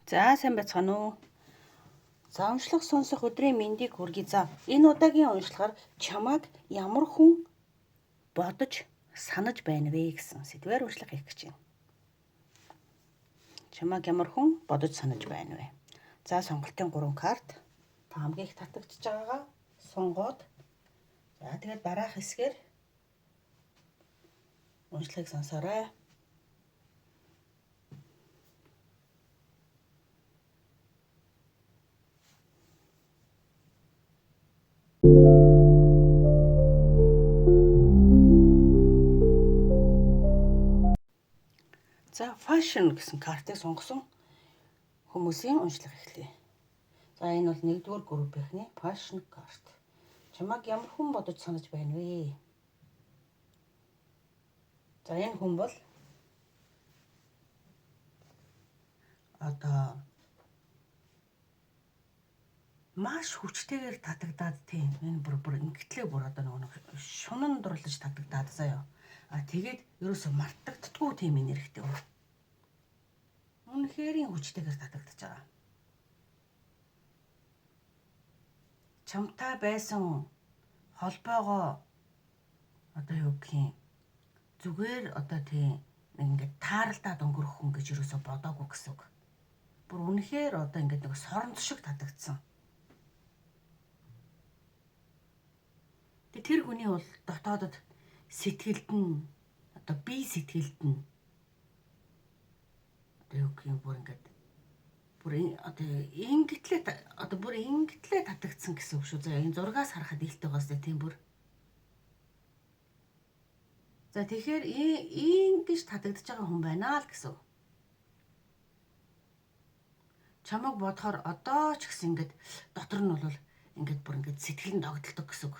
За сайн байцгаана уу. За уншлах сонсох өдрийн мэндийг хүргэе. За энэ удаагийн уншлагаар чамайг ямар хүн бодож санаж байна вэ гэсэн сэдвээр уншлах хийх гэж байна. Чамайг ямар хүн бодож санаж байна вэ? За сонголтын 3 карт та хамгийн их татагдчихж байгаагаа сонгоод за тэгээд дараах хэсгээр уншлагыг сонсоорой. За fashion гэсэн картыг сонгосон хүмүүсийн уншлага эхлэе. За энэ бол 1-р группийнхний fashion карт. Чамайг ямар хүн бодож санаж байна вэ? За энэ хүн бол маш хүчтэйгээр татагдаад тийм энэ бүр ингэтлээ бүр нэг шунан дурлаж татагдаад заяа. Тэгээд ерөөсө мартагддаггүй тийм энергитэй байна. Үнэхээр хүчтэйгээр татагдаж байгаа. Чамтай байсан холбоогоо юу гэх юм зүгээр тийм ингээд тааралдаад өнгөрөх хүн гэж ерөөсө бодоогүй гэсэн үг. Бүр үнэхээр ингээд нэг соронц шиг татагдсан. Тэр хүний бол дотоодод сэтгэлд нь бие сэтгэлд нь юу гэх юм бүр ингээд бүр ингэтлээ татагдсан гэсэн үг шүү. За энэ зургаас харахад илтэй байгаас тийм бүр. За тэгэхээр ингэж татагдж байгаа хүн байна л гэсэн. Чамайг бодохоор одоо ч гэсэн ингээд дотор нь бол ингээд бүр ингээд сэтгэл нь догдолдог гэсэн үг.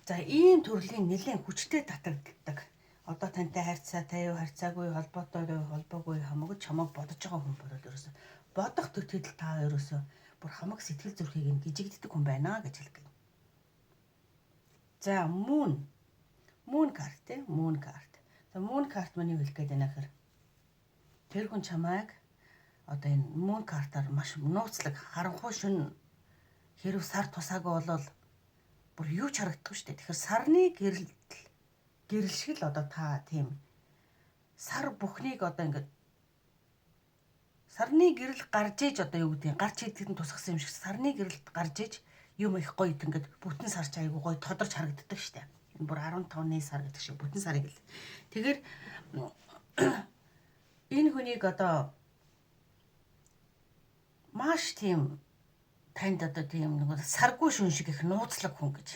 За ийм төрлийн нэлээд хүчтэй татагддаг. Одоо тантай харьцаатай юу, харьцаагүй, холбоотой юу, холбоогүй хамаагүй чамайг бодож байгаа хүн бол ерөөсө бодох төтөл та ерөөсө бүр хамаг сэтгэл зүрхийг нь гжигддэг хүн байна гэж хэлдэг. За moon карт тийм moon карт. За moon карт маань юу хэлэх гээд байна гэхээр тэр хүн чамайг энэ moon картаар маш нууцлаг харанхуй шин хэрв сар тусаагүй болвол бүр юу ч харагдахгүй шүү дээ. Тэгэхээр сарны гэрэл шиг л та тийм сар бүхнийг ингээд сарны гэрэл гарч ээж юу гэдэг гарч идэхэд нь тусгасан юм шиг сарны гэрэлд гарч ээж юм их гоё ингээд бүтэн сар ч айгүй гоё тодорч харагддаг шүү дээ. Энэ бүр 15-ны сар гэдэг шиг бүтэн сарыг л. Тэгэхээр энэ хүнийг маш тийм танд тийм нэг саргүй шүн шиг их нууцлаг хүн гэж.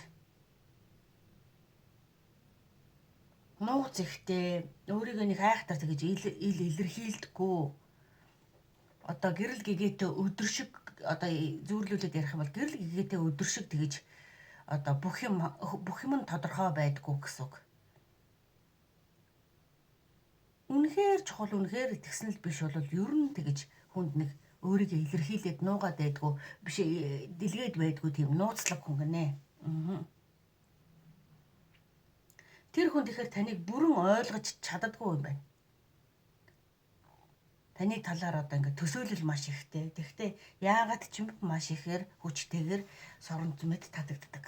Нууц ихтэй, өөрийгөө нэг айхтар тэгэж илэрхийлдэггүй. Гэрэл гэгээтэй өдөр шиг зүүрлүүлээд ярих юм бол гэрэл гэгээтэй өдөр шиг тэгэж бүх юм нь тодорхой байдгүй гэсэн үг. Үнэхээр чухал, үнэхээр итгэснэл биш бол ер нь тэгэж хүнд нэг өөрийгөө илэрхийлээд нуугаад байдгүй биш дэлгээд байдгүй тийм нууцлаг хүн гинэ. Тэр хүн тэгэхээр таныг бүрэн ойлгож чаддаггүй юм байна. Таны талаар ингээд төсөөлөл маш ихтэй. Тэгэхдээ яагаад ч юм маш ихээр хүчтэйгээр соронц мэд татагддаг.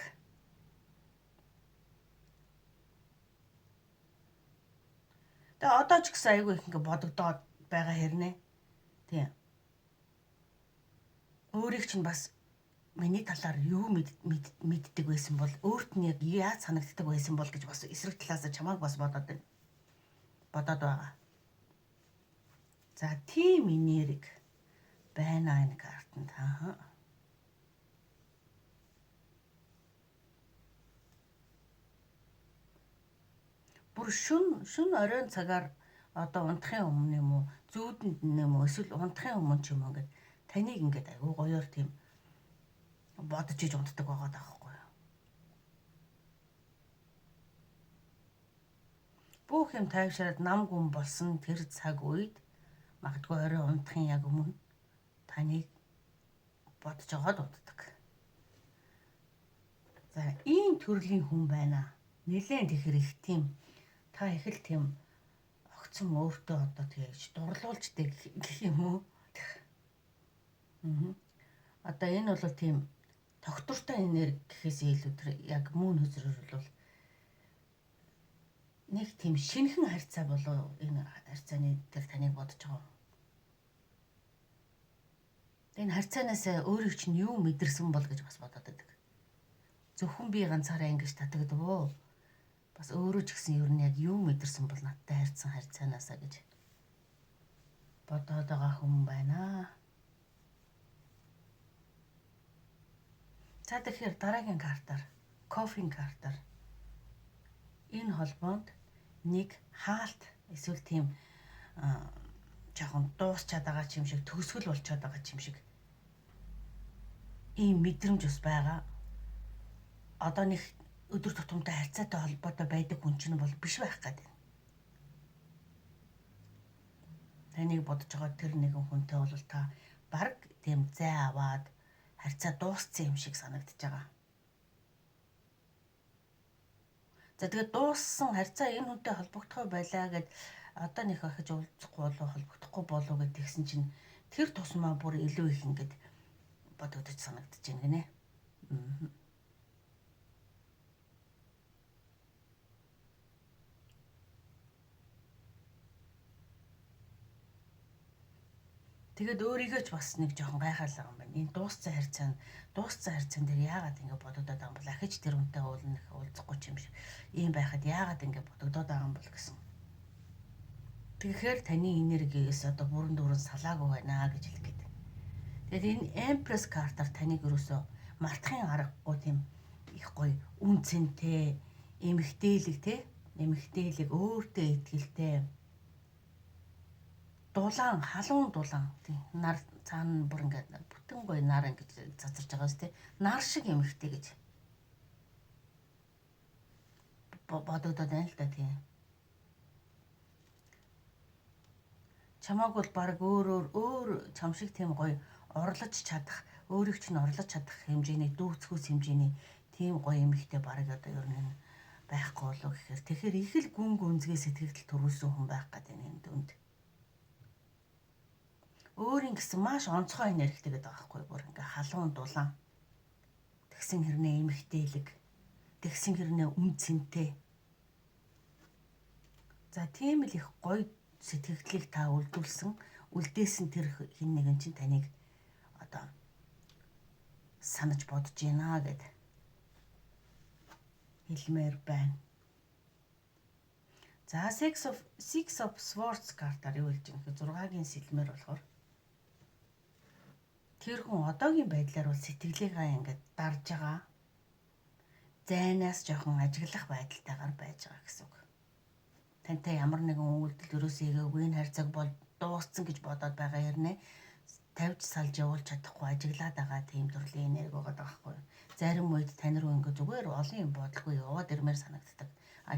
Тэгээ одоо ч гэсэн айгүй их ингээд бодогдоод байгаа хэрнээ. Тийм. Өөрийг чинь бас миний талаар юу мэддэг байсан бол өөрт нь яг яаж санагддаг байсан бол гэж бас эсрэг талаас чамайг бас бодоод байгаа. За тийм энерги байна энэ картанд. Бүр шүн оройн цагаар унтахын өмнө юм уу, зүүдэнд юм уу, эсвэл унтахын өмнө ч юм уу ингээд таныг ингээд айгүй гоёор тийм бодож иж унтдаг байгаа даахгүй юу. Бүх юм тайвшраад нам гүн болсон тэр цаг үед магадгүй орой унтахын яг өмнө таныг бодож байгаад унтдаг. За ийм төрлийн хүн байна. Нэлээд ихэр их тийм та их л тийм огт бодсон өөртөө одоо тэгэж дурлуулж дээ гэх юм уу. Одоо энэ бол тийм тогтвортой энерги гэхээс илүү тэр яг мөн хөзрөр бол нэг тийм шинэхэн харьцаа болоо энэ харьцааны дээр таныг бодож байгаа. Энэ харьцаанаас өөрийг чинь юу мэдэрсэн бол гэж бас бодоод байдаг. Зөвхөн би ганцаараа ингэж татагдав. Бас өөрөө ч гэсэн ер нь яг юу мэдэрсэн бол надтай харьцсан харьцаанаасаа гэж бодоод байгаа хүн байна. За тэгэхээр дараагийн картаар, кофеин картаар энэ холбоонд нэг хаалт эсвэл тийм жоохон дуусчаад байгаа юм шиг, төгсгөл болчиход байгаа юм шиг ийм мэдрэмж ус байгаа. Одоо нэг өдөр тутамдаа харьцаатай холбоотой байдаг хүн чинь бол биш байх гэдэг. Таныг бодож байгаа тэр нэгэн хүнтэй бол та баг тийм зай аваад харьцаа дууссан юм шиг санагдаж байгаа. За тэгээд дууссан харьцаа энэ хүнтэй холбогдох байлаа гэд одоо нэг ахиж уулзахгүй болов холбогдохгүй болов гэд тэгсэн чинь тэр тусмаа бүр илүү их ингээд бодогдож санагдаж байна гинэ. Тэгээд өөрийгөө ч бас нэг жоохон гайхаалаа юм байна. Энэ дууссан харьцаан дээр яагаад ингэ бодогдоод байгаа юм бол ахиж тэр үнтэй уулзахгүй юм шиг ийм байхад яагаад ингэ бодогдоод байгаа юм бол гэсэн. Тэгэхээр таны энергиээс одоо бүрэн дүүрэн салаагүй байна гэж хэлэх гээд. Тэгээд энэ Empress картаар таныг ерөөсөө мартахын аргагүй тийм их гоё үн цэнтэй, эмэгтэйлэг, өөртөө итгэлтэй дулаан, халуун дулаан тийм нар цаана бүр ингээд бүтэн гоё нар ингэж цацарч байгаа зү тийм нар шиг эмэгтэй гэж бодогдоод байна л да тийм. Чамааг бол баг өөр чам шиг тийм гоё орлож чадах, өөрийг чинь орлож чадах хэмжээний дүүцгүүс хэмжээний тийм гоё эмэгтэй баг одоо ер нь байхгүй болов гэхээр тэгэхээр их л гүн гүнзгий сэтгэл төрүүлсэн хүн байх гэдэг энэ дүнд. Өөрийн гэсэн маш онцгой энергитэй гэдэг байгаа байхгүй бүр ингээ халуун дулаан. Тэгсэн хэрнээ эмэгтэйлэг, тэгсэн хэрнээ үн цэнтэй. За тийм л их гоё сэтгэлдлийг та үлдээсэн тэр хин нэгэн чинь таныг одоо санаж бодож байна гэд хэлмээр байна. За Six of Swords картаар юу хэлж байгаа вэ? 6-гийн сэлмээр болохоор тэр хүн одоогийн байдлаар бол сэтгэлээгээ ингээд дарж байгаа. Зайнаас жоохон ажиглах байдалтайгаар байж байгаа гэсэн үг. Тантай ямар нэгэн үйлдэл өрөөсөө хийгээгүй энэ харьцааг бол дууссан гэж бодоод байгаа хэрнээ тавьж салж явуулж чадахгүй ажиглаад байгаа тийм төрлийн энерги байгаа байхгүй. Зарим үед тань руу ингээд зүгээр олон юм бодлого яваад ирмээр санагддаг.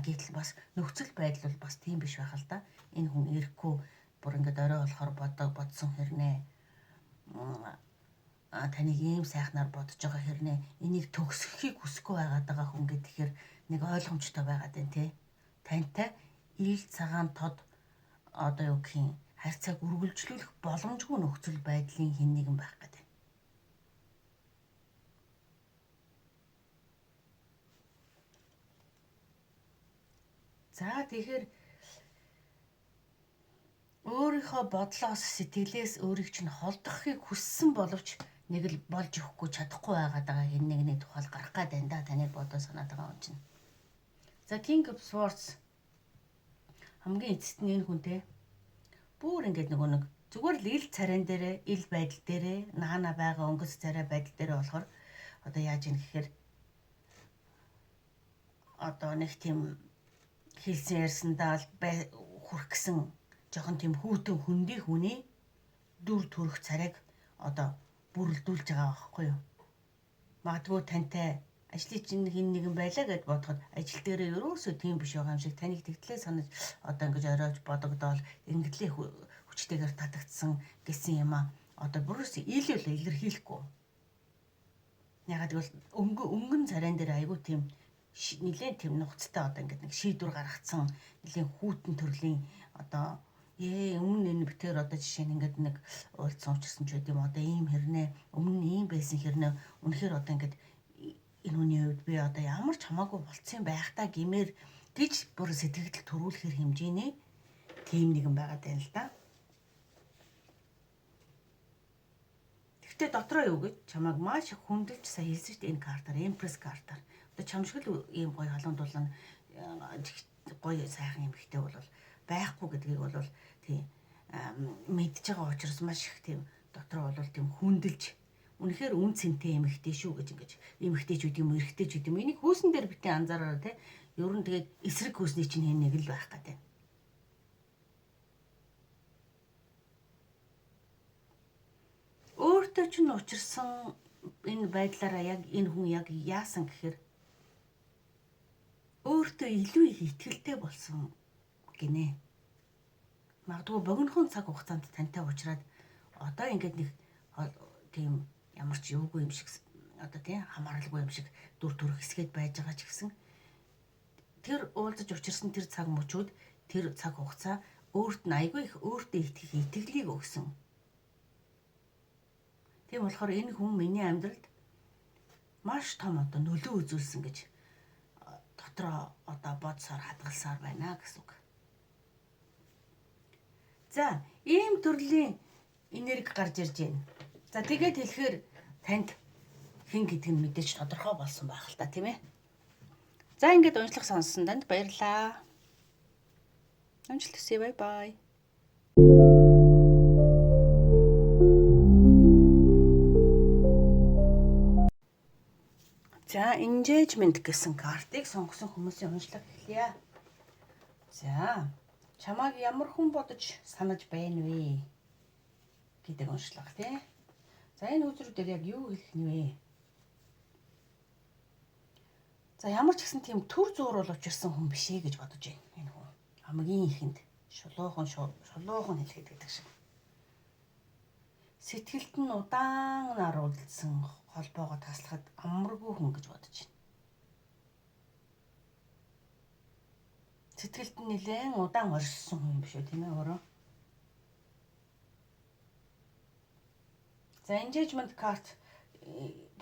Гэтэл бас нөхцөл байдал бол бас тийм биш байх л да. Энэ хүн ирэхгүй бүр ингээд орой болохоор бодсон хэрнээ таныг ийм сайхнаар бодож байгаа хэрнээ энийг төгсгөхийг хүсэхгүй байгаа хүн гэхээр нэг ойлгомжтой байгаад байна тий. Тантай ил цагаан тод одоо юу гэх юм харьцааг үргэлжлүүлэх боломжгүй нөхцөл байдлын хэн нэгэн байх гэдэг. За тэгэхээр өөрийнхөө бодлоос сэтгэлээс өөрийг чинь холдохыг хүссэн боловч нэг л болж өгөхгүй чадахгүй байгаа хэн нэгний тухайл гарах гад байна да таныг бодоо санаад байгаа юм чинь. За King of Swords хамгийн эцэст нь энэ хүнтэй бүр ингээд нэг зүгээр л ил царайн дээрээ ил байдал дээрээ наана байгаа өнгөс царай байдал дээрээ болохоор одоо яаж юм гэхээр одоо нэг тийм хэлсэн ярьсандаа хүрх гисэн жоохон тийм хүүтэн хөндөй хүний дүр төрх царайг одоо бүрэлдүүлж байгаа байхгүй юу. Магадгүй тантай ажлын чинь хин нэгэн байлаа гэд бодоход ажил дээрээ ерөөсөө тийм биш байгаа юм шиг таныг тэгтлээ санаж одоо ингэж оройж бодогдоол ингэдлээ хүчтэйгээр татагдсан гэсэн юм а одоо бүрээс илэрхийлэхгүй. Ягаад гэвэл өнгөн царайн дээр айгүй тийм нэлээд тийм нухацтай одоо ингээд нэг шийдвэр гаргацсан нэлээд хүүтэн төрлийн одоо өмнө энэ битээр одоо жишээ нь ингээд нэг уулзсан учирсан ч гэдэм одоо ийм хэрнээ өмнө нь ийм байсан хэрнээ үнэхээр одоо ингээд энэ хүний хувьд би одоо ямар ч хамаагүй болцсон байх та гэмээр гэж бүр сэтгэл төрүүлэхэр хэмжээний тийм нэгэн байгаад байна л да. Гэхдээ дотроо юу гэж чамайг маш их хүндэлж сая хэлсэн шүү дээ энэ картаар, Empress картаар. Одоо чам шиг л ийм гоё халуун дулаан гоё сайхан юм ихтэй бол байхгүй гэдгийг бол тийм мэдж байгаа учраас маш их тийм дотроо бол тийм хүндэлж үнэхээр үн цэнтэй эмэгтэй шүү гэж ингэж эмэгтэйчүүд юм эрэгтэйчүүд юм энийг хөөсөн дээр битээ анзаараа те ер нь тэгээд эсрэг хөөсний чинь хэн нэг л байх гэдэг. Өөртөө чинь учирсан энэ байдлаараа яг энэ хүн яг яасан гэхээр өөртөө илүү их итгэлтэй болсон гинэ. Магадгүй богинохон цаг хугацаанд тантай уулзраад одоо ингээд нэг тийм ямар ч юугүй юм шиг одоо тийм хамааралгүй юм шиг дүр төрх хэсгээд байж байгаа ч гэсэн тэр уулзаж учирсан тэр цаг мөчүүд тэр цаг хугацаа өөрт нь айгүй их өөртөө итгэх итгэлийг өгсөн. Тийм болохоор энэ хүн миний амьдралд маш том одоо нөлөө үзүүлсэн гэж дотроо одоо бодсоор хадгалсаар байна гэсэн үг. За, ийм төрлийн энерги гарч ирж байна. За, тэгээд хэлэхээр танд хэн гэдэг нь мэдээж тодорхой болсон байх л та тийм ээ. За, ингээд уншлах сонссон танд баярлалаа. Амжилт хүсье. Бай бай. За, engagement гэсэн картыг сонгосон хүмүүсийн уншлага эхлэе. За, чамайг ямар хүн бодож санаж байна вэ гэдэг уншлага тий. За, энэ үзрүүдээр яг юу хэлэх нь вэ? За, ямар ч гэсэн тийм төр зуур бол учирсан хүн биш ээ гэж бодож байна энэ хүн. Хамгийн ихэнд шулуухан хэлэхэд гэдэг шиг. Сэтгэлд нь удаан наруулсан холбоогоо таслахад амаргүй хүн гэж бодож байна. Сэтгэлд нь нэлээд удаан оршсон хүн биш үү тийм ээ өөрөө. За, engagement card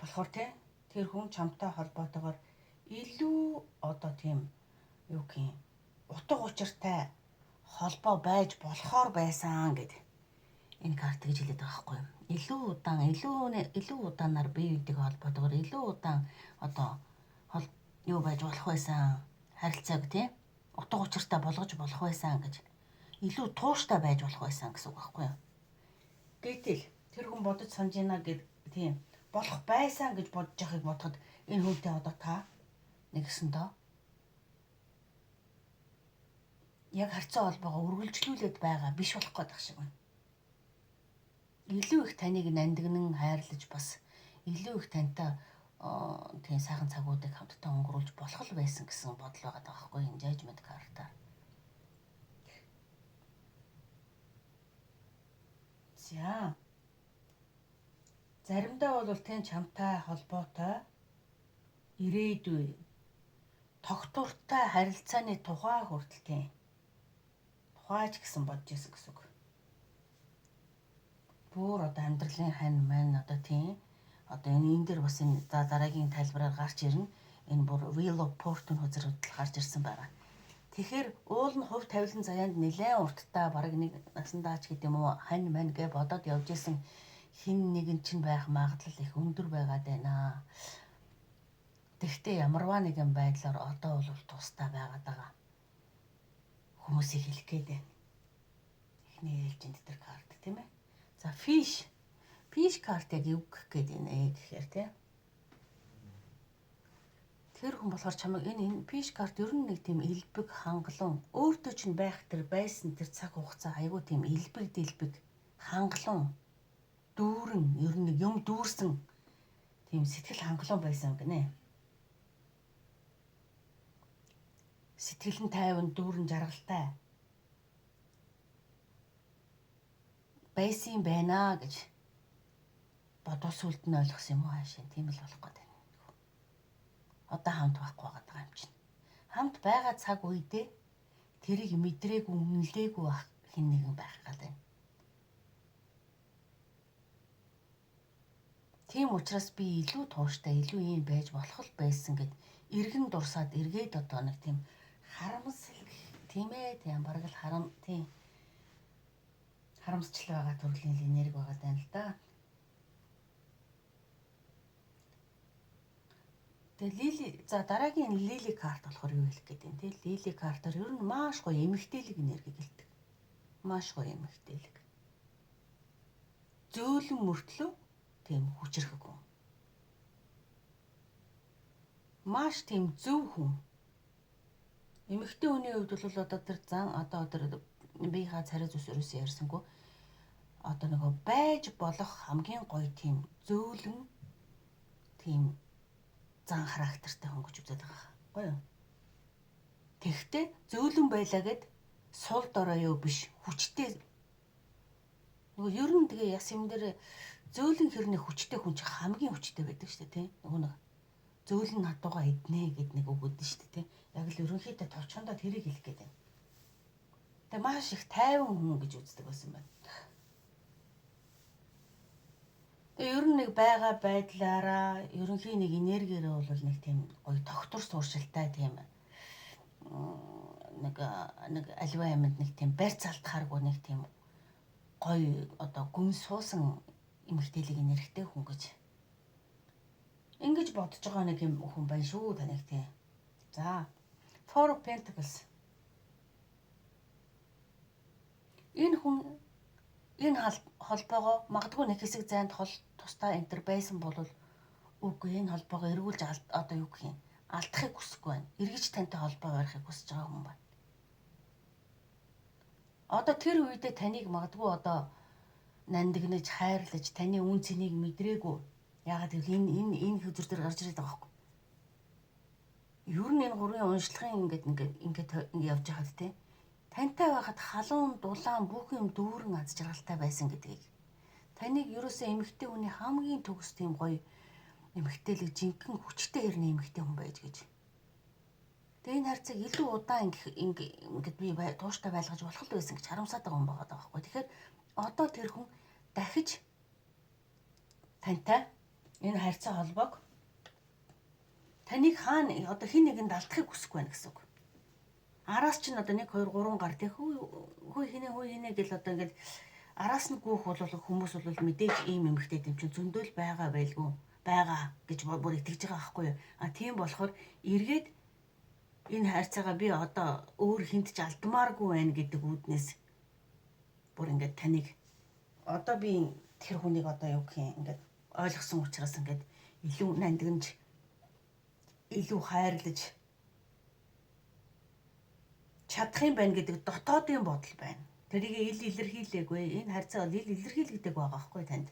болохоор тэр хүн чамтай холбоотойгоор илүү одоо тийм юу гэх юм утга учиртай холбоо байж болохоор байсан гэдэг энэ карт гэж хэлээд байгаа байхгүй юу? Илүү удаанаар бие биенийг холбоотойгоор илүү удаан одоо юу байж болох байсан харилцааг тийм утга учиртай болгож болох байсан гэж илүү тууштай байж болох байсан гэсэн үг байхгүй юу? Гэтэл тэр хүн бодож санаж байна гэд тийм болох байсан гэж бодож байгааг бодоход энэ хүнтэй одоо та нэгсэндөө яг харьцаа холбоогоо үргэлжлүүлээд байгаа биш болох гээд байгаа шиг байна. Илүү их таныг нандинан хайрлаж бас илүү их тантай тийм сайхан цагуудыг хамтдаа өнгөрүүлж болох л байсан гэсэн бодол байгаа байхгүй энэ engagement картаар. За. Заримдаа бол тэн чамтай холбоотой ирээдүй тогтвортой харилцааны тухай хүртэл тийм тухайч гэсэн бодож байсан гэсэн үг. Бүр одоо амьдралын хань маань одоо тийм одоо энэ дээр бас энэ дараагийн тайлбараар гарч ирнэ. Энэ бүр Wheel of Fortune хөзрөдөл гарч ирсэн байна. Тэгэхээр уул нь хувь тавилан заяанд нэлээд урттай бараг нэг насандаач гэдэг юм уу хань мань гэж бодоод явж исэн хин нэгэн чинь байх магадлал их өндөр байгаад байна. Тэгвэл ямарваа нэгэн байдлаар одоо бол тустай байгаад байгаа. Хүмүүсийг хэлэх гээд байна. Эхний ээлжинд тэр карт тийм ээ. За fish картыг юу гэх гээд байна гэхээр тийм. Тэр хүн болохоор чамайг энэ fish карт ер нь нэг тийм элбэг хангалуун өөртөө чинь байх тэр байсан тэр цаг хугацаа айгүй тийм элбэг дэлбэг хангалуун дүүрэн ер нь юм дүүрсэн тийм сэтгэл хангалуун байсан гинэ. Сэтгэл нь тайван дүүрэн жаргалтай байсан байна гэж бодвол сүлд нь ойлгосон юм уу хаашаа тийм л болох гээд байна. одоо хамт байхгүй байгаа юм чинь. Хамт байгаа цаг үедээ тэрийг мэдрээгүй, үнэлээгүй хэн нэгэн байх гал байна. Тийм учраас би илүү тууштай, илүү юм байж болох л байсан гэд эргэн дурсаад эргээд одоо нэг тийм харамсал тийм ээ, тийм бараг л харамсчл байгаа төрлийн энерги байгаа даа л да. Тэгээ дараагийн лили карт болохоор юу хэлэх гээд байна те? Лили картаар ер нь маш гоё эмэгтэйлэг энерги гэлдэг. Маш гоё эмэгтэйлэг. Зөөлөн мөртлөө тийм хүчрэх хүн. Маш тийм зөв хүн. Эмэгтэй хүний хувьд бол одоо тэр биеийнхаа царай зүсээрээс ярьсангүй одоо нөгөө байж болох хамгийн гоё тийм зөөлөн тийм зан характертай хүн гэж үздэг байгаа байхгүй юу? Тэгвэл зөөлөн байлаа гэд сул дорой юу биш хүчтэй. Нөгөө ер нь тэгээ яс юм дээр зөөлөн хэрнээ хүчтэй хүн чинь хамгийн хүчтэй байдаг шүү дээ тий. Нөгөө нэг зөөлөн надуугаа иднэ гэд нэг үг өгдөн шүү дээ тий. Яг л ерөнхийдөө товчхондоо тэрийг хэлэх гээд байна. Тэгээ маш их тайван хүн гэж үздэг байсан байна. Тэгээ ер нь нэг байгаа байдлаараа ерөнхийн нэг энергиэрээ бол нэг тийм гоё тогтвор сууршилтай тийм нэг аливаа юмд нэг тийм барь цалтахааргүй нэг тийм гоё одоо гүн суусан эмэгтэйлэг энергитэй хүн гэж ингэж бодож байгаа нэг юм хүн байна шүү таныг тий. За Four of Pentacles. Энэ хүн энэ холбоогоо магадгүй нэг хэсэг зайд тусдаа энтер байсан бол үгүй энэ холбоогоо эргүүлж одоо юу гэх юм алдахыг хүсэхгүй байна. Эргэж тантай холбоо барихыг хүсэж байгаа хүн байна. Одоо тэр үедээ таныг магадгүй одоо нандинаж хайрлаж таны үн цэнийг мэдрээгүй. Яагаад гэвэл энэ хөдөр дээр гарч ирээд байгаа байхгүй. Ер нь энэ гурвын уншлагын ингээд явж байхад тий. Тантай байхад халуун дулаан бүх юм дүүрэн аз жаргалтай байсан гэдгийг. Таныг ерөөсөө эмэгтэй хүний хамгийн төгс тийм гоё эмэгтэйлэг жинхэнэ хүчтэй хэрнээ эмэгтэй хүн байж гэж. Тэгээ энэ харьцааг илүү удаан ингээд би тууштай байлгаж болох л байсан гэж харамсаад байгаа хүн байгаа байхгүй. Тэгэхээр одоо тэр хүн дахиж тантай энэ харьцаа холбоог таныг хаана одоо хэн нэгэнд алдахыг хүсэхгүй байна гэсэн үг. Араас чинь одоо 1 2 3 гар тэг хүй хийнэ гэл одоо ингээд араас нь гүөх бол хүмүүс бол мэдээж ийм эмэгтэй юм чинь зөндөөл байгаа байлгүй байгаа гэж бүр итгэж байгаа байхгүй юу. А тийм болохоор эргээд энэ хайрцаагаа би одоо өөр хинт ч алдмааргүй байна гэдэг үүднээс бүр ингээд таныг одоо би тэр хүнийг одоо юу гэх юм ингээд ойлгосон учраас ингээд илүү нандинж илүү хайрлаж чадах юм байна гэдэг дотоодын бодол байна. Тэрийг илэрхийлээгүй. Энэ харьцаа бол илэрхийлэгдэг байгаа байхгүй танд.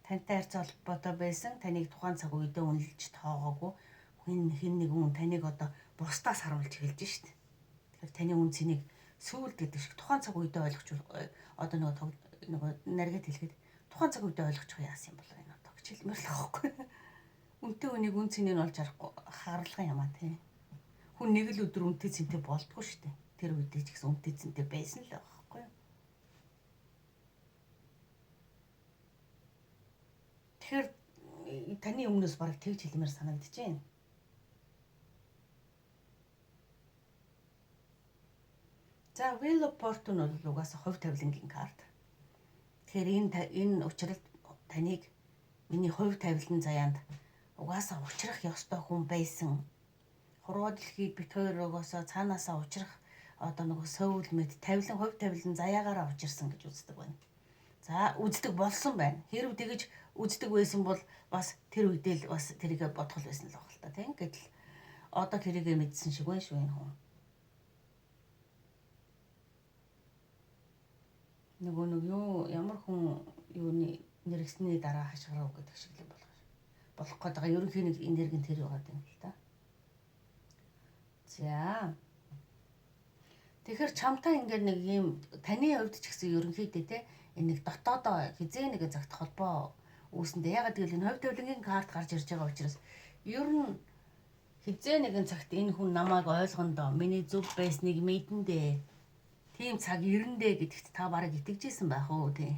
Тантай харьцаа холбоотой байсан таныг тухайн цаг үедээ үнэлж тоогоогүй хэн нэгэн таныг одоо бусдаас харуулж эхэлж шít. Тэгэхээр таны үн цэнийг сүүлд гэдэг шиг тухайн цаг үедээ ойлгож одоо нөгөө наргад хэлэхэд тухайн цаг үедээ ойлгочих яасан юм бол энэ одоо гэж хэлмээр л байхгүй. Үнтэй үнийг үн цэнийг олж харуулган юм а тий. Хүн нэг л өдөр үнтэй цэнтэй болдгоо шүү дээ. Тэр үедээ ч гэсэн үнтэй цэнтэй байсан л байхгүй. Тэгэхээр таны өмнөөс бараг тэгж хэлмээр санагдаж байна. За Wheel of Fortune бол угаасаа хувь тавилангийн карт. Тэгэхээр энэ учралд таныг миний хувь тавилан заяанд угаасаа учрах ёстой хүн байсан. Хуруу дэлхийд бит хоёр угаасаа цаанаасаа учрах одоо нөгөө сөүлмэд тавилан хувь тавилан заяагаараа учирсан гэж үздэг байна. За үздэг болсон байна. Хэрв тэгэж үздэг байсан бол бас тэр үедээ л бас тэрийгэ бодгол байсан л баг л та тийм. Гэтэл одоо тэрийгэ мэдсэн шиг байна шүү энэ хүн. Нөгөө нэг юу ямар хүн юуны нэрсний дараа хашгирав гэдэг шиг л болох гээд байгаа. Ерөнхийн нэг энерги тэр яваад байна л та. За. Тэгэхээр чамтай ингээд нэг юм таны хувьд ч гэсэн ерөнхийдөө те энэ нэг дотоодоо хизээ нэг загт холбоо үүсэндээ. Ягаад гэвэл энэ хувь тавилангийн карт гарч ирж байгаа учраас ер нь хизээ нэгэн цагт энэ хүн намайг ойлгондоо миний зөв байсныг мэдэндээ. Тийм цаг ирэндээ гэдэгт та бараг итгэжсэн байх уу тий.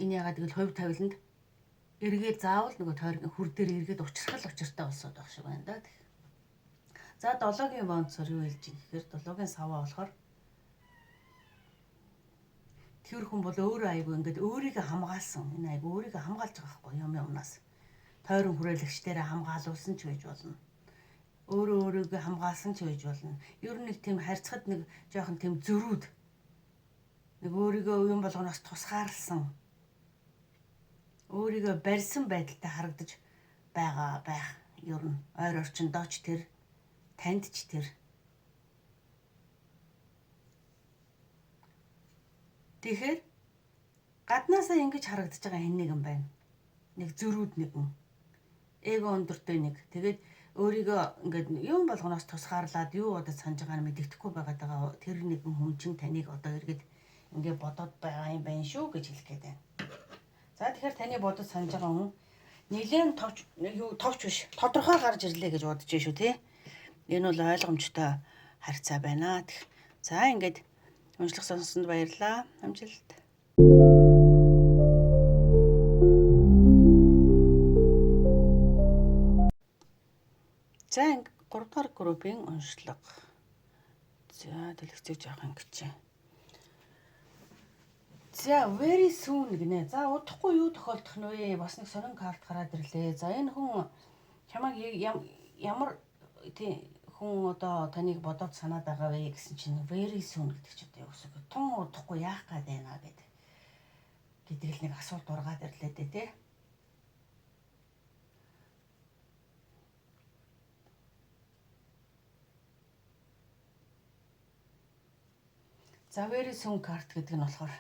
Энэ ягаад гэвэл хувь тавиланд эргээд заавал нөгөө тойрны хүр дээр эргээд учрахал учиртай болсод байх шиг байна да. За 7-гийн бонцор юу хэлж гэхээр 7-гийн саваа болохоор тэр хүн бол өөрөө айгүй ингээд өөрийгөө хамгаалсан. Энэ айгүй өөрийгөө хамгаалж байгаа байхгүй юмнаас. Тойрон хүрээлэгчдэрээ хамгаалуулсан ч байж болно. Өөрийгөө хамгаалсан ч байж болно. Ер нь нэг тийм харьцахад нэг жоохон тийм зөрүүд. Нэг өөрийгөө юм болгоноос тусгаарлсан. Өөрийгөө барьсан байдалтай харагдаж байгаа байх. Ер нь ойр орчиндоо ч тэр танд ч тэр. Тэгэхээр гаднаасаа ингэж харагдаж байгаа хэн нэгэн байна. Нэг зөрүүд нэгэн. Эго өндөртэй нэг. Тэгээд өөрийгөө ингээд юм болгоноос тусгаарлаад юу одоо санаж байгааг мэддэхгүй байгаа тэр нэгэн хүн чинь таныг одоо эргээд ингээд бодоод байгаа юм байна шүү гэж хэлэх гээд байна. За тэгэхээр таны бодож санаж байгаа хүн нэлээд товч биш тодорхой гарч ирлээ гэж бодож шүү тий. Энэ бол ойлгомжтой харьцаа байна. За ингээд уншлах сонссонд баярлалаа. Амжилт. За 3 дугаар группийн уншлага. За дэлгэцийг жоох ингэчээ. За very soon гинэ. За удахгүй юу тохиолдох нь вэ? Бас нэг сонин карт гараад ирлээ. За энэ хүн чамайг ямар тий хүн одоо таныг бодоод санаад байгаа вэ гэсэн чинь very soon гэдэг чинь одоо юу гэсэн үг. Тун удахгүй яах гээд байна гэдэг л нэг асуулт ургаад ирлээ дээ тий. За very soon карт гэдэг нь болохоор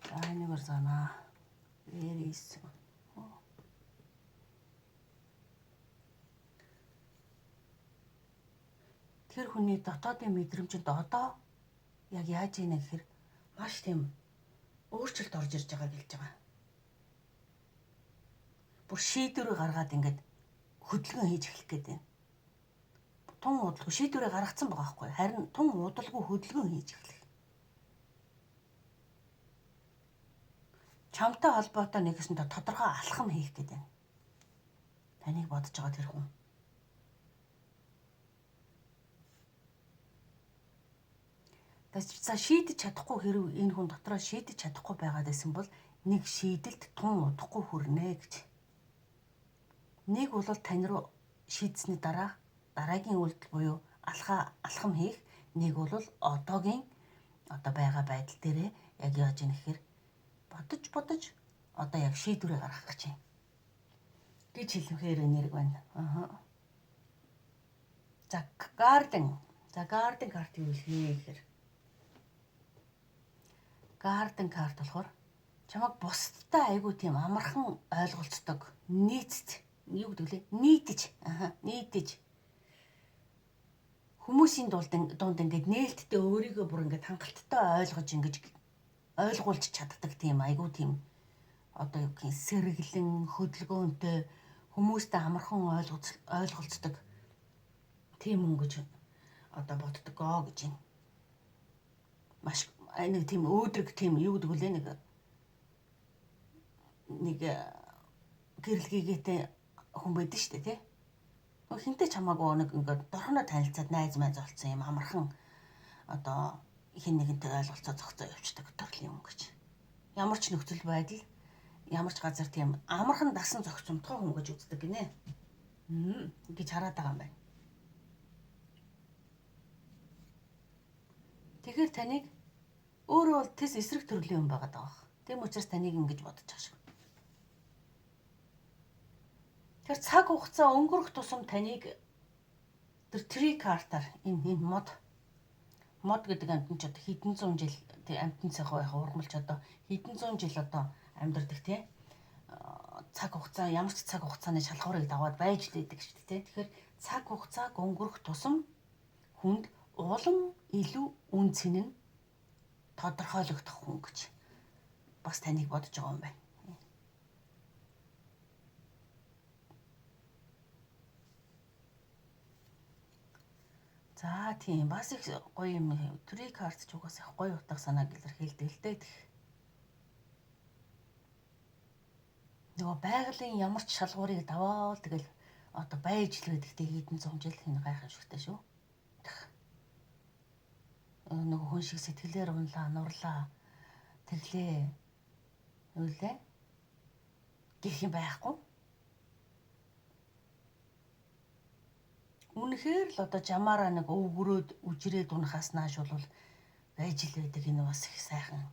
за энийг урьдана. Very soon. Тэр хүний дотоодын мэдрэмжинд одоо яг яаж ийнэ гэхээр маш тийм өөрчлөлт орж ирж байгааг хэлж байгаа. Бүр шийдвэрээ гаргаад ингээд хөдөлгөөн хийж эхлэх гээд байна. Тун удалгүй шийдвэрээ гаргацсан байгаа байхгүй. Харин тун удалгүй хөдөлгөөн хийж эхлэх. Чамтай холбоотой нэгэсэндээ тодорхой алхам хийх гээд байна. Таныг бодож байгаа тэр хүн. За шийдэж чадахгүй хэрэг энэ хүн дотроо шийдэж чадахгүй байгаад байсан бол нэг шийдэлд тун удахгүй хүрнэ гэж. Нэг бол тань руу шийдсэний дараагийн үйлдэл буюу алхам хийх, нэг бол одоо байгаа байдал дээрээ яг яаж ийн гэхээр бодож одоо яг шийдвэрээ гаргах гэж байна. Гэж хэлэхээр нэрэг байна. За гарден карт юу хэлээ гэхээр гарден карт болохоор чамайг бусдтай айгүй тийм амархан ойлголцдог, нийцэж, юу гэдэг лээ? Нийтэж. Хүмүүсийн дунд ингээд нээлттэй өөрийгөө бүр ингээд хангалттай ойлгуулж чаддаг тийм айгүй тийм одоо юу гэх юм сэргэлэн, хөдөлгөөнтэй, хүмүүстэй амархан ойлголцдог тийм хүн гэж одоо боддгоо гэж юм. Маш нэг тийм өөдрөг тийм юу гэдэг үлээ нэг гэрэлгээтэй хүн байдаг шүү дээ тий. Хинтээ чамаагүй нэг ингээд дорхоноо танилцаад найз майз олцсон юм амархан одоо хин нэгэнтэй ойлголцоо зохицоо явчихдаг төрлийн хүн гэж. Ямар ч нөхцөл байдал, ямар ч газар тийм амархан дасан зохицомтгой хүн гэж үздэг гинэ. Гэж хараад байгаа юм байна. Тэгэхээр таныг өөрөө бол тэс эсрэг төрлийн хүн байгаад байгаа. Тийм учраас таныг ингэж бодож байгаа шиг. Тэр цаг хугацаа өнгөрөх тусам таныг тэр три картаар энэ мод гэдэг амтан ч одоо хэдэн зуун жил амтан цахаа яг ургамлж одоо хэдэн зуун жил одоо амьдардаг тий. Цаг хугацаа ямар ч цаг хугацааны шалгуурыг даваад байж лээдэг шүү дээ тий. Тэгэхээр цаг хугацааг өнгөрөх тусам хүнд улам илүү үн цэн нь тодорхойлогдох хүн гэж бас таныг бодож байгаа юм байна. За тийм бас их гоё юм. Three cards ч угаас их гоё утга санааг илэрхийлдэг л дээ. Нөгөө байгалийн ямар ч шалгуурыг даваал тэгэл одоо байж л гэдэгтэй хэдэн зуун жил хин гайхамшигтай шүү. Нөгөө хүн шиг сэтгэлээр унлаа, нурлаа. Тэглээ. Үлээ. Гэх юм байхгүй. Үнэхээр л одоо жамаараа нэг өвгөрөөд үжрээд унахаас нааш бол байж л байдаг. Энэ бас их сайхан.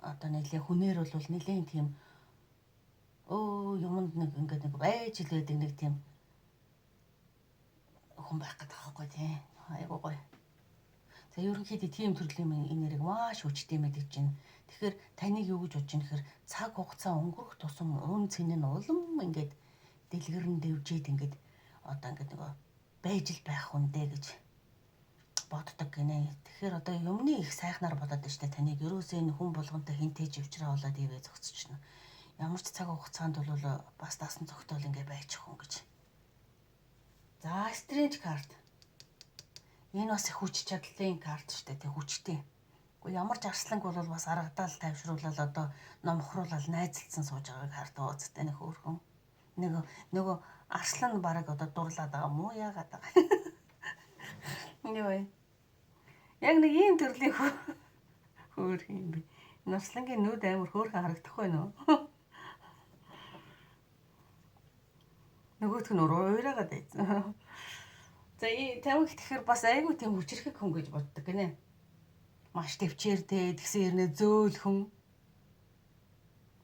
Одоо нэлээ хүнээр бол нэлээд тийм юмд нэг ингээд нэг байж л байдаг нэг тийм хүн байх гэдэг байхгүй тийм. Айгуу гоё. За ерөнхийдөө тийм төрлийн энерги маш хүчтэй мэдэж байна. Тэгэхээр таныг юу гэж бодож байна гэхээр цаг хугацаа өнгөрөх тусам үн цэн нь улам ингээд дэлгэрэн дэвжээд ингээд одоо ингээд нөгөө байж л байх хүндээ гэж боддог гинэ. Тэгэхээр одоо юмны их сайхнаар болоод байна шүү дээ. Таныг ерөөсөө энэ хүн болгонтой хинтээж өвчрээ болоод ивэ зогсчихно. Ямар ч цаг хугацаанд бол бас дасан цогтол ингээд байчих хүн гэж. За Strange card. Энэ бас их хүч чадлын карт шүү дээ. Тэг хүчтэй. Уу ямар ч арсланг бол бас аргадаал тайвшруулаад одоо номхруулаад найзалцсан сууж байгааг хардаа үсттэй нэг хөөрхөн. Нөгөө арслан бараг одоо дурлаад байгаа мó яагаад байгаа. Нёй. Яг нэг ийм төрлийн хөөрх юм би. Арслангийн нүд амар хөөрхөн харагдах байна уу? Нөгөөх нь уураагаад байцсан. За тамиг тэгэхээр бас айгүй тийм хүчрхэг хүн гэж боддог гинэ. Маш төвчээртэй, тэгсэн хэрнээ зөөлхөн.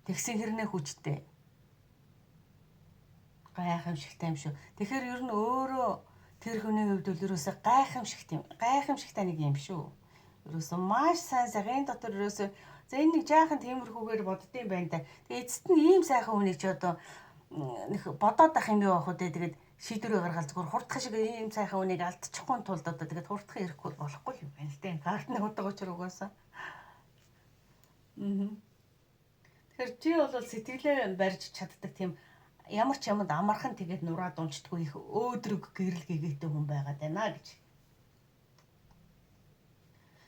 Тэгсэн хэрнээ хүчтэй. Гайхамшигтай юм шүү. Тэгэхээр ер нь өөрөө тэр хүний хувьд л ерөөсөө гайхамшигтай нэг юм шүү. Ерөөсөө маш сайн энэ дотор ерөөсөө за энэ нэг жаахан тиймэрхүүгээр боддсон байна да. Тэгээ эцэст нь ийм сайхан хүнийг ч одоо нэг бодоод ах юм юу ах үү тэгээд шийдвэрээ гаргаад зүгээр хурдхан шиг ийм сайхан үнийг алдчихгүй тулд одоо тэгээд хурдхан ирэхгүй болохгүй юм байна л дээ. Картны удаага ч угаасаа. Тэгэхээр чи бол сэтгэлээ барьж чаддаг тийм ямар ч юмд амархан тэгээд нураад унцдаггүй их өөдрөг гэрэл гэгээтэй хүн байгаад байна гэж.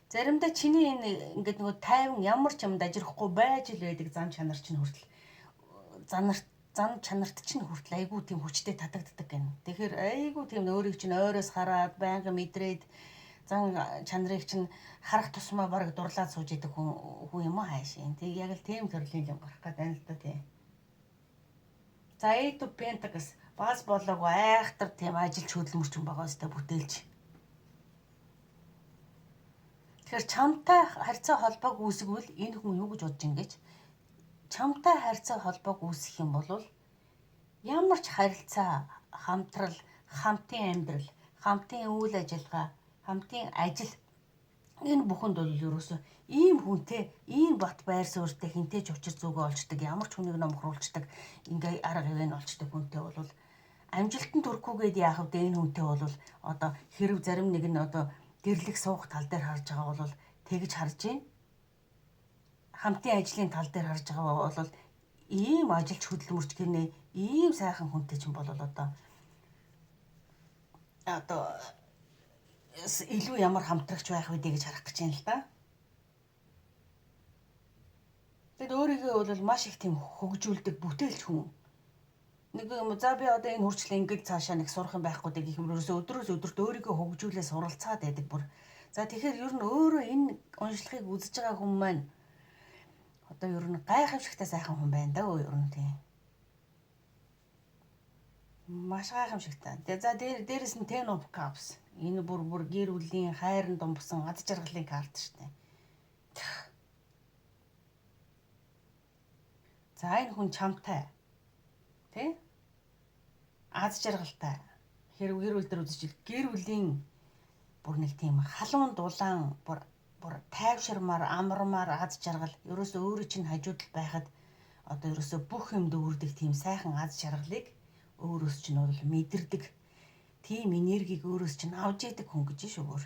Заримдаа чиний энэ ингээд нөгөө тайван ямар ч юмд ажирахгүй байж л байдаг зан чанар чинь хүртэл зан чанарт чинь хүртэл айгүй тийм хүчтэй татагддаг гэнэ. Тэгэхээр айгүй тийм өөрийг чинь ойроос хараад байнга мэдрээд зан чанарыг чинь харах тусмаа бараг дурлаад сууж идэг хүн юм аа хайшин. Тэг яг л тийм төрлийн юм гарах гэдэг байна л да тийм. За Eight of Pentacles бас болоог айхтар тийм ажилч хөдөлмөрч юм байгаа өстэй бүтээлч. Тэгэхээр чамтай харьцаа холбоог үүсгвэл энэ хүн юу гэж бодож ин гэж чамтай харьцаа холбоог үүсгэх юм бол ямар ч харилцаа, хамтрал, хамтын амьдрал, хамтын үйл ажиллагаа, хамтын ажил энэ бүхэнд бол ерөөсөө ийм хүнтэй, ийм бат байр суурьтай хинтээж учир зүгөө олчдаг, ямар ч хүнийг номхруулцдаг, ингээ арга ивэн олчдаг хүнтэй бол амжилтанд хүрэхгүйгээд яах вэ? Энэ хүнтэй бол одоо хэрв зарим нэг нь одоо гэрлэх суух тал дээр харж байгаа бол тэгж харж байна. Хамтын ажлын тал дээр харж байгаа бол ийм ажилч хөдөлмөрч гинэ ийм сайхан хүнтэй ч юм бол одоо илүү ямар хамтрагч байх вэ гэж харах гэж байна л да. Тэгэд өөрийгөө бол маш их тийм хөгжүүлдэг бүтээлч хүн. Нэг юм за би одоо энэ хүрчлэн ингээд цаашаа нэг сурах юм байхгүй гэх юм өдрөөс өдөрт өөрийгөө хөгжүүлээ суралцаад байдаг бүр. За тэгэхээр ер нь өөрөө энэ уншлагыг үзэж байгаа хүн маань одоо ер нь гайхамшигтай сайхан хүн байна да ер нь тийм. Маш гайхамшигтай. Тэгээ за дээрэс нь Ten of Cups. Энэ бүр гэр бүлийн хайрын думбсан ад жаргалын карт шүү дээ. За энэ хүн чамтай. Тэ? Ад жаргалтай. Хэрэг гэр бүл дээр үзэж гэр бүлийн бүр нэг тийм халуун дулаан бүр тайвширмаар амармаар ад жаргал ерөөсөө өөрөө чинь хажууд байхад одоо ерөөсөө бүх юмд өөрдөг тийм сайхан ад жаргалыг өөрөөс чинь бол мэдэрдэг тийм энергийг өөрөөс чинь авч яадаг хүн гэж шүүгөр.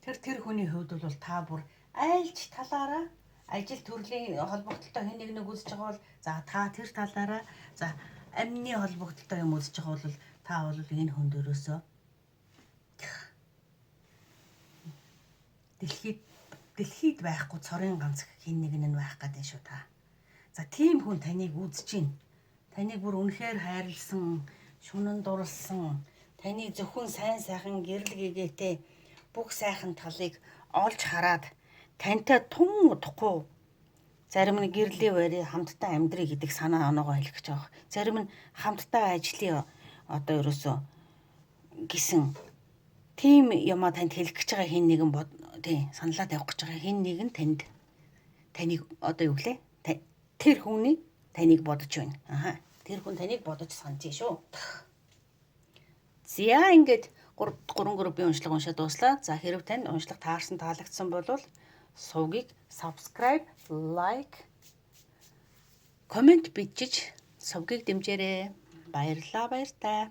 Тэр хүний хувьд бол та бүр айлч талаараа ажил төрлийн холбогдолтой хэн нэг үзэж байгаа бол за та тэр талаараа за амны холбогдолтой юм үзэж байгаа бол та бол энэ хүн дөрөөсөө дэлхийд байхгүй цорын ганц хэн нэг нь байх гэдэг шүү та. За тийм хүн таныг үзэж байна. Таныг бүр үнэхээр хайрлсан, шунан дурлсан, таны зөвхөн сайхан гэрэл гэгээтэй бүх сайхан талыг олж хараад тантай тун удахгүй зарим нь гэрлийн байрыг хамтдаа амьдрий гэдэг санаа оноогоо хэлэх гэж байгаа. Зарим нь хамтдаа ажлын одоо ерөөсөө гисэн тийм юмаа танд хэлэх гэж байгаа хэн нэгэн саналаа тавих гэж байгаа хэн нэгэн таныг одоо юу гэлээ? Тэр хүний таныг бодож байна. Тэр хүн таныг бодож санаж шүү. За ингээд 3 группийн уншлага уншаад дуслаа. За хэрв танд уншлага таарсан таалагдсан бол сувгийг subscribe, like, comment бичиж сувгийг дэмжээрэй. Баярлалаа баяртай.